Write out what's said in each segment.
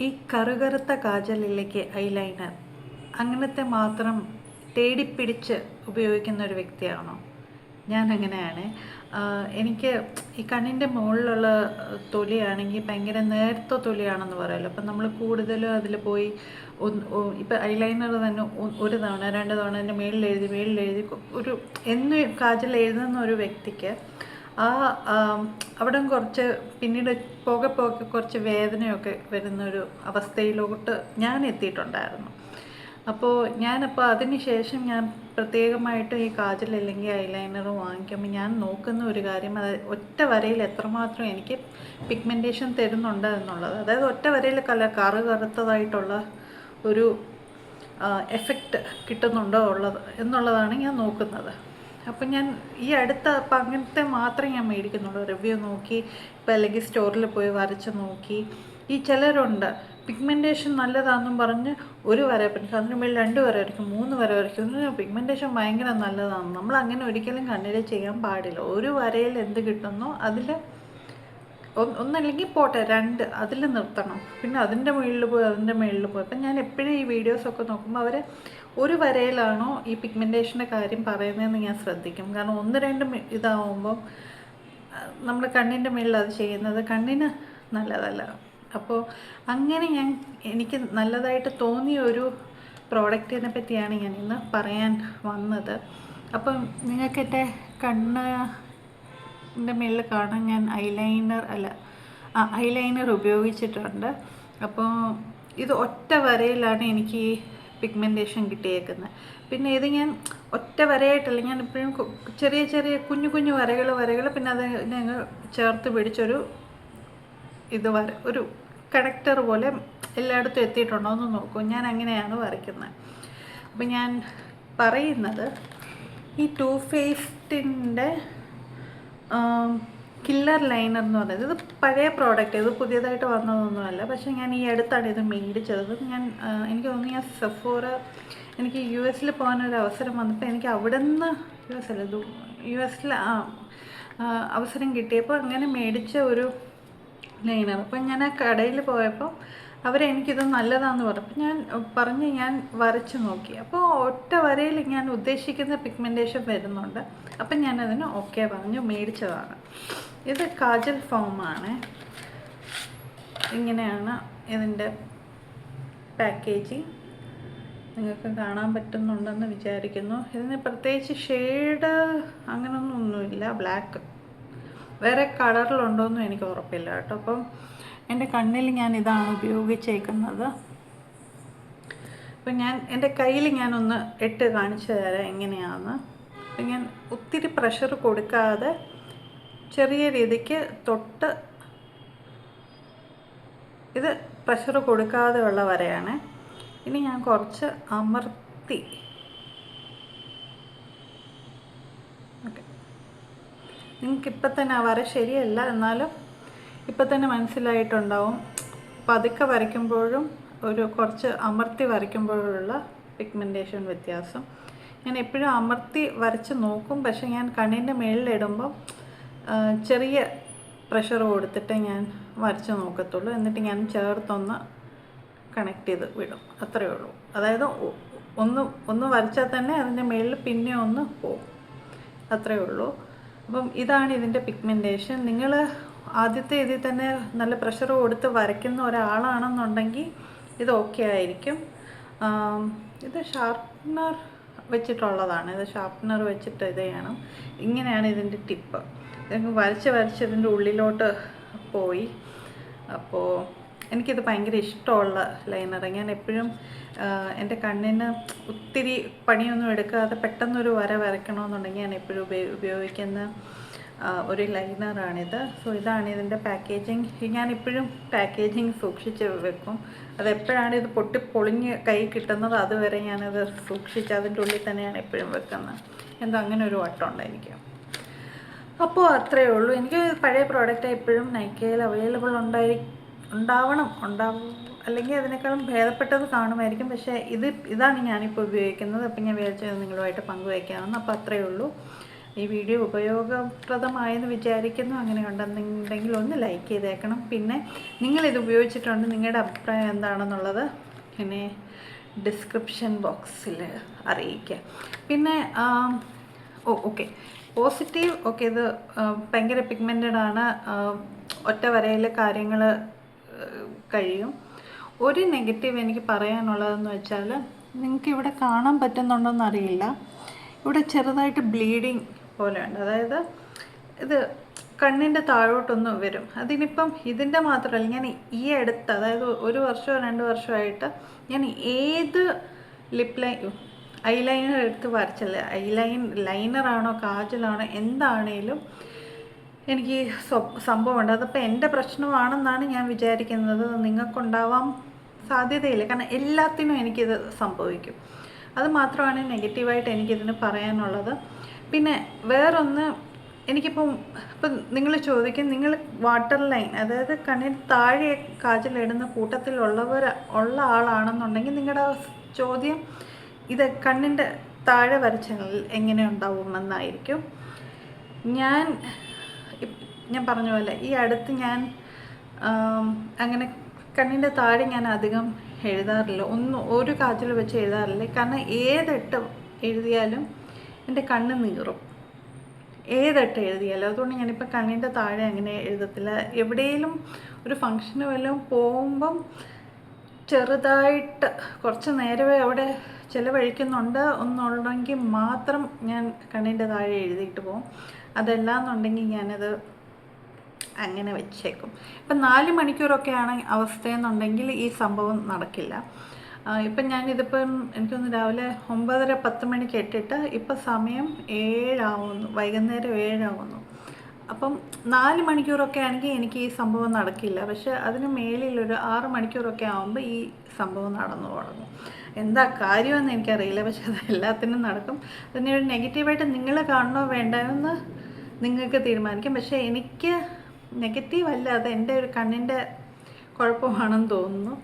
ഈ കറുകറുത്ത കാജലിലേക്ക് ഐലൈനർ അങ്ങനത്തെ മാത്രം തേടിപ്പിടിച്ച് ഉപയോഗിക്കുന്ന ഒരു വ്യക്തിയാണോ? ഞാൻ അങ്ങനെയാണ്. എനിക്ക് ഈ കണ്ണിൻ്റെ മുകളിലുള്ള തൊലിയാണെങ്കിൽ ഭയങ്കര നേർത്ത തൊലിയാണെന്ന് പറയുമല്ലോ. അപ്പം നമ്മൾ കൂടുതലും അതിൽ പോയി ഇപ്പം ഐലൈനർ തന്നെ ഒരു തവണ 2 തവണ അതിൻ്റെ മേളിലെഴുതി ഒരു എന്ന് കാജൽ എഴുതുന്ന ഒരു വ്യക്തിക്ക് ആ അവിടെ കുറച്ച് പിന്നീട് പോകെ കുറച്ച് വേദനയൊക്കെ വരുന്നൊരു അവസ്ഥയിലോട്ട് ഞാൻ എത്തിയിട്ടുണ്ടായിരുന്നു. അപ്പോൾ അതിന് ശേഷം ഞാൻ പ്രത്യേകമായിട്ട് ഈ കാജൽ അല്ലെങ്കിൽ ഐലൈനർ വാങ്ങിക്കുമ്പോൾ ഞാൻ നോക്കുന്ന ഒരു കാര്യം, അതായത് ഒറ്റ വരയിൽ എത്രമാത്രം എനിക്ക് പിഗ്മെൻറ്റേഷൻ തരുന്നുണ്ട് എന്നുള്ളത്. അതായത് ഒറ്റ വരയിൽ കറുകറുത്തതായിട്ടുള്ള ഒരു എഫക്റ്റ് കിട്ടുന്നുണ്ടോ എന്നുള്ളതാണ് ഞാൻ നോക്കുന്നത്. അപ്പം ഞാൻ ഈ അപ്പം അങ്ങനത്തെ മാത്രമേ ഞാൻ മേടിക്കുന്നുള്ളൂ. റിവ്യൂ നോക്കി ഇപ്പം അല്ലെങ്കിൽ സ്റ്റോറിൽ പോയി വരച്ച് നോക്കി. ഈ ചിലരുണ്ട് പിഗ്മെൻറ്റേഷൻ നല്ലതാണെന്നും പറഞ്ഞ് ഒരു വര വരയ്ക്കും, അതിന് മേളിൽ 2 വര വരയ്ക്കും, 3 വര വരയ്ക്കും. പിഗ്മെൻറ്റേഷൻ ഭയങ്കര നല്ലതാണ്. നമ്മൾ അങ്ങനെ ഒരിക്കലും കണ്ണിൽ ചെയ്യാൻ പാടില്ല. ഒരു വരയിൽ എന്ത് കിട്ടുന്നോ അതിൽ ഒന്നല്ലെങ്കിൽ പോട്ടെ, 2 അതിൽ നിർത്തണം. പിന്നെ അതിൻ്റെ മുകളിൽ പോയി അപ്പം ഞാൻ എപ്പോഴും ഈ വീഡിയോസൊക്കെ നോക്കുമ്പോൾ അവർ ഒരു വരയിലാണോ ഈ പിഗ്മെൻറ്റേഷൻ്റെ കാര്യം പറയുന്നതെന്ന് ഞാൻ ശ്രദ്ധിക്കും. കാരണം 1-2 ഇതാവുമ്പം നമ്മുടെ കണ്ണിൻ്റെ മുകളിൽ അത് ചെയ്യുന്നത് കണ്ണിന് നല്ലതല്ല. അപ്പോൾ അങ്ങനെ എനിക്ക് നല്ലതായിട്ട് തോന്നിയ ഒരു പ്രോഡക്റ്റിനെ പറ്റിയാണ് ഞാൻ ഇന്ന് പറയാൻ വന്നത്. അപ്പം നിങ്ങൾക്ക് എൻ്റെ കണ്ണിൻ്റെ മുകളിൽ കാണാൻ ഞാൻ ഐലൈനർ ഉപയോഗിച്ചിട്ടുണ്ട്. അപ്പോൾ ഇത് ഒറ്റ വരയിലാണ് എനിക്ക് ഈ പിഗ്മെൻറ്റേഷൻ കിട്ടിയേക്കുന്നത്. പിന്നെ ഇത് ഞാൻ ഒറ്റ വരയായിട്ടല്ല, ഞാൻ എപ്പോഴും ചെറിയ കുഞ്ഞു വരകൾ പിന്നെ അത് ഞങ്ങൾ ചേർത്ത് പിടിച്ചൊരു ഒരു കണക്ടർ പോലെ എല്ലായിടത്തും എത്തിയിട്ടുണ്ടോ എന്ന് നോക്കും. ഞാൻ അങ്ങനെയാണ് വരയ്ക്കുന്നത്. അപ്പം ഞാൻ പറയുന്നത് ഈ ടു ഫേസ്ഡിൻ്റെ കില്ലർ ലൈനർ എന്ന് പറയുന്നത്, ഇത് പഴയ പ്രോഡക്റ്റ്, ഇത് പുതിയതായിട്ട് വന്നതൊന്നുമല്ല. പക്ഷേ ഞാൻ ഈ അടുത്താണ് ഇത് മേടിച്ചത്. എനിക്ക് തോന്നി ഞാൻ സെഫോറ, എനിക്ക് US പോകാനൊരു അവസരം വന്നപ്പോൾ എനിക്ക് അവിടെ നിന്ന് US അവസരം കിട്ടിയപ്പോൾ അങ്ങനെ മേടിച്ച ഒരു ലൈനർ. അപ്പം ഞാൻ ആ കടയിൽ പോയപ്പോൾ അവരെനിക്കിത് നല്ലതാണെന്ന് പറഞ്ഞപ്പോൾ ഞാൻ വരച്ച് നോക്കി. അപ്പോൾ ഒറ്റ വരയിൽ ഞാൻ ഉദ്ദേശിക്കുന്ന പിഗ്മെൻറ്റേഷൻ വരുന്നുണ്ട്. അപ്പം ഞാനതിന് ഓക്കെ പറഞ്ഞു മേടിച്ചതാണ്. ഇത് കാജൽ ഫോമാണ്. ഇങ്ങനെയാണ് ഇതിൻ്റെ പാക്കേജിങ്. നിങ്ങൾക്ക് കാണാൻ പറ്റുന്നുണ്ടെന്ന് വിചാരിക്കുന്നു. ഇതിന് പ്രത്യേകിച്ച് ഷെയ്ഡ് അങ്ങനെയൊന്നുമില്ല. ബ്ലാക്ക് വേറെ കളറിലുണ്ടോയെന്നും എനിക്ക് ഉറപ്പില്ല കേട്ടോ. അപ്പം എൻ്റെ കണ്ണിൽ ഞാൻ ഇതാണ് ഉപയോഗിച്ചേക്കുന്നത്. അപ്പം എൻ്റെ കയ്യിൽ ഞാനൊന്ന് കാണിച്ചു തരാം എങ്ങനെയാണെന്ന്. അപ്പം ഞാൻ ഒത്തിരി പ്രഷർ കൊടുക്കാതെ ചെറിയ രീതിക്ക് തൊട്ട്, ഇത് പ്രഷർ കൊടുക്കാതെ ഉള്ള വരയാണ്. ഇനി ഞാൻ കുറച്ച് അമർത്തി, നിങ്ങൾക്കിപ്പം തന്നെ ആ വര ശരിയല്ല, എന്നാലും ഇപ്പം തന്നെ മനസ്സിലായിട്ടുണ്ടാവും. പതുക്കെ വരയ്ക്കുമ്പോഴും കുറച്ച് അമർത്തി വരയ്ക്കുമ്പോഴുള്ള പിഗ്മെൻറ്റേഷൻ വ്യത്യാസം. ഞാൻ എപ്പോഴും അമർത്തി വരച്ച് നോക്കും, പക്ഷേ ഞാൻ കണ്ണിൻ്റെ മേളിലിടുമ്പോൾ ചെറിയ പ്രഷർ കൊടുത്തിട്ട് ഞാൻ വരച്ച് നോക്കത്തുള്ളൂ. എന്നിട്ട് ഞാൻ ചേർത്തൊന്ന് കണക്ട് ചെയ്ത് വിടും, അത്രയേ ഉള്ളൂ. അതായത് ഒന്ന് വരച്ചാൽ തന്നെ അതിൻ്റെ മേളിൽ പിന്നെ ഒന്ന് പോകും, അത്രയേ ഉള്ളൂ. അപ്പം ഇതാണ് ഇതിൻ്റെ പിഗ്മെൻറ്റേഷൻ. നിങ്ങൾ ആദ്യത്തെ ഇതിൽ തന്നെ നല്ല പ്രഷർ കൊടുത്ത് വരയ്ക്കുന്ന ഒരാളാണെന്നുണ്ടെങ്കിൽ ഇത് ഓക്കെ ആയിരിക്കും. ഇത് ഷാർപ്നർ വെച്ചിട്ടുള്ളതാണ്. ഇത് ഷാർപ്നർ വെച്ചിട്ട് ഇത് ചെയ്യണം. ഇങ്ങനെയാണ് ഇതിൻ്റെ ടിപ്പ്. വരച്ച് ഇതിൻ്റെ ഉള്ളിലോട്ട് പോയി. അപ്പോൾ എനിക്കിത് ഭയങ്കര ഇഷ്ടമുള്ള ലൈനർ. ഞാൻ എപ്പോഴും എൻ്റെ കണ്ണിന് ഒത്തിരി പണിയൊന്നും എടുക്കാതെ പെട്ടെന്നൊരു വര വരയ്ക്കണമെന്നുണ്ടെങ്കിൽ ഞാൻ എപ്പോഴും ഉപയോഗിക്കുന്ന ഒരു ലൈനറാണിത്. സോ ഇതാണ് ഇതിൻ്റെ പാക്കേജിങ്. ഞാനിപ്പോഴും പാക്കേജിങ് സൂക്ഷിച്ച് വെക്കും. അതെപ്പോഴാണ് ഇത് പൊളിഞ്ഞ് കൈ കിട്ടുന്നത് അതുവരെ ഞാനത് സൂക്ഷിച്ച് അതിൻ്റെ ഉള്ളിൽ തന്നെയാണ് എപ്പോഴും വെക്കുന്നത്. എന്തോ അങ്ങനെ ഒരു വട്ടമുണ്ട് എനിക്ക്. അപ്പോൾ അത്രയേ ഉള്ളൂ. എനിക്ക് പഴയ പ്രോഡക്റ്റ് എപ്പോഴും നൈക്കയിൽ അവൈലബിൾ ഉണ്ടാവണം, അല്ലെങ്കിൽ അതിനേക്കാളും ഭേദപ്പെട്ടത് കാണുമായിരിക്കും. പക്ഷേ ഇതാണ് ഞാനിപ്പോൾ ഉപയോഗിക്കുന്നത്. അപ്പം ഞാൻ വിചാരിച്ചത് നിങ്ങളുമായിട്ട് പങ്കുവയ്ക്കാമെന്ന്. അപ്പോൾ അത്രയേ ഉള്ളൂ. ഈ വീഡിയോ ഉപയോഗപ്രദമായെന്ന് വിചാരിക്കുന്നു. അങ്ങനെ ഉണ്ടെന്നുണ്ടെങ്കിൽ ഒന്ന് ലൈക്ക് ചെയ്തേക്കണം. പിന്നെ നിങ്ങളിത് ഉപയോഗിച്ചിട്ടുണ്ട്, നിങ്ങളുടെ അഭിപ്രായം എന്താണെന്നുള്ളത് പിന്നെ ഡിസ്ക്രിപ്ഷൻ ബോക്സിൽ അറിയിക്കുക. പിന്നെ ഓക്കെ, പോസിറ്റീവ് ഓക്കെ, ഇത് ഭയങ്കര പിഗ്മെൻറ്റഡ് ആണ്, ഒറ്റ വരയിൽ കാര്യങ്ങൾ കഴിയും. ഒരു നെഗറ്റീവ് എനിക്ക് പറയാനുള്ളതെന്ന് വെച്ചാൽ, നിങ്ങൾക്ക് ഇവിടെ കാണാൻ പറ്റുന്നുണ്ടോയെന്ന് അറിയില്ല, ഇവിടെ ചെറുതായിട്ട് ബ്ലീഡിങ് പോലെയുണ്ട്. അതായത് ഇത് കണ്ണിൻ്റെ താഴോട്ടൊന്ന് വരും. അതിനിപ്പം ഇതിൻ്റെ മാത്രമല്ല, ഞാൻ ഈ അടുത്ത് അതായത് 1 വർഷമോ 2 വർഷമായിട്ട് ഞാൻ ഏത് ഐലൈനർ എടുത്ത് വരച്ചല്ലേ, ലൈനറാണോ കാജലാണോ എന്താണേലും എനിക്ക് സംഭവമുണ്ട്. അതപ്പോൾ എൻ്റെ പ്രശ്നമാണെന്നാണ് ഞാൻ വിചാരിക്കുന്നത്. നിങ്ങൾക്കുണ്ടാവാൻ സാധ്യതയില്ല, കാരണം എല്ലാത്തിനും എനിക്കിത് സംഭവിക്കും. അത് മാത്രമാണ് നെഗറ്റീവായിട്ട് എനിക്കിതിന് പറയാനുള്ളത്. പിന്നെ വേറൊന്ന്, ഇപ്പം നിങ്ങൾ ചോദിക്കും, നിങ്ങൾ വാട്ടർ ലൈൻ അതായത് കണ്ണിന് താഴെ കാജലിടുന്ന ഉള്ള ആളാണെന്നുണ്ടെങ്കിൽ നിങ്ങളുടെ ചോദ്യം ഇത് കണ്ണിൻ്റെ താഴെ വരച്ചാൽ എങ്ങനെ ഉണ്ടാവുമെന്നായിരിക്കും. ഞാൻ പറഞ്ഞ പോലെ ഈ അടുത്ത് ഞാൻ അങ്ങനെ കണ്ണിൻ്റെ താഴെ ഞാൻ അധികം എഴുതാറില്ല, ഒരു കാജൽ വെച്ച് എഴുതാറില്ല. കാരണം ഏതിട്ട് എഴുതിയാലും എൻ്റെ കണ്ണ് നീറും, ഏതിട്ട് എഴുതിയാലും. അതുകൊണ്ട് ഞാനിപ്പോൾ കണ്ണിൻ്റെ താഴെ അങ്ങനെ എഴുതത്തില്ല. എവിടെയെങ്കിലും ഒരു ഫങ്ഷന് വല്ലതും പോകുമ്പം ചെറുതായിട്ട് കുറച്ച് നേരമേ അവിടെ ചിലവഴിക്കുന്നുണ്ട് എന്നുണ്ടെങ്കിൽ മാത്രം ഞാൻ കണ്ണിൻ്റെ താഴെ എഴുതിയിട്ട് പോകും. അതല്ല എന്നുണ്ടെങ്കിൽ ഞാനത് അങ്ങനെ വെച്ചേക്കും. ഇപ്പം 4 മണിക്കൂറൊക്കെയാണ് അവസ്ഥയെന്നുണ്ടെങ്കിൽ ഈ സംഭവം നടക്കില്ല. ഇപ്പം ഞാനിതിപ്പം എനിക്കൊന്ന് രാവിലെ 9:30-10 മണിക്ക് ഇട്ടിട്ട് ഇപ്പം സമയം 7 ആവുന്നു, വൈകുന്നേരം 7 ആവുന്നു. അപ്പം 4 മണിക്കൂറൊക്കെ ആണെങ്കിൽ എനിക്ക് ഈ സംഭവം നടക്കില്ല. പക്ഷെ അതിന് മേലിലൊരു 6 മണിക്കൂറൊക്കെ ആകുമ്പോൾ ഈ സംഭവം നടന്നു തുടങ്ങും. എന്താ കാര്യമെന്ന് എനിക്കറിയില്ല, പക്ഷെ അത് എല്ലാത്തിനും നടക്കും. അതിനെ ഒരു നെഗറ്റീവായിട്ട് നിങ്ങൾ കാണണോ വേണ്ടെന്ന് നിങ്ങൾക്ക് തീരുമാനിക്കും. പക്ഷേ എനിക്ക് നെഗറ്റീവ് അല്ല, അത് എൻ്റെ ഒരു കണ്ണിൻ്റെ കുഴപ്പമാണെന്ന് തോന്നുന്നു.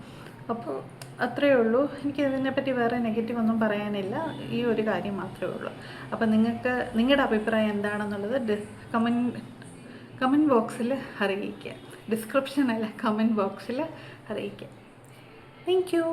അപ്പോൾ അത്രയേ ഉള്ളൂ. എനിക്ക് ഇതിനെപ്പറ്റി വേറെ നെഗറ്റീവ് ഒന്നും പറയാനില്ല, ഈ ഒരു കാര്യം മാത്രമേ ഉള്ളൂ. അപ്പോൾ നിങ്ങൾക്ക് നിങ്ങളുടെ അഭിപ്രായം എന്താണെന്നുള്ളത് കമൻറ്റ് ബോക്സിൽ അറിയിക്കുക. ഡിസ്ക്രിപ്ഷൻ അല്ല, കമൻറ്റ് ബോക്സിൽ അറിയിക്കുക. Thank you.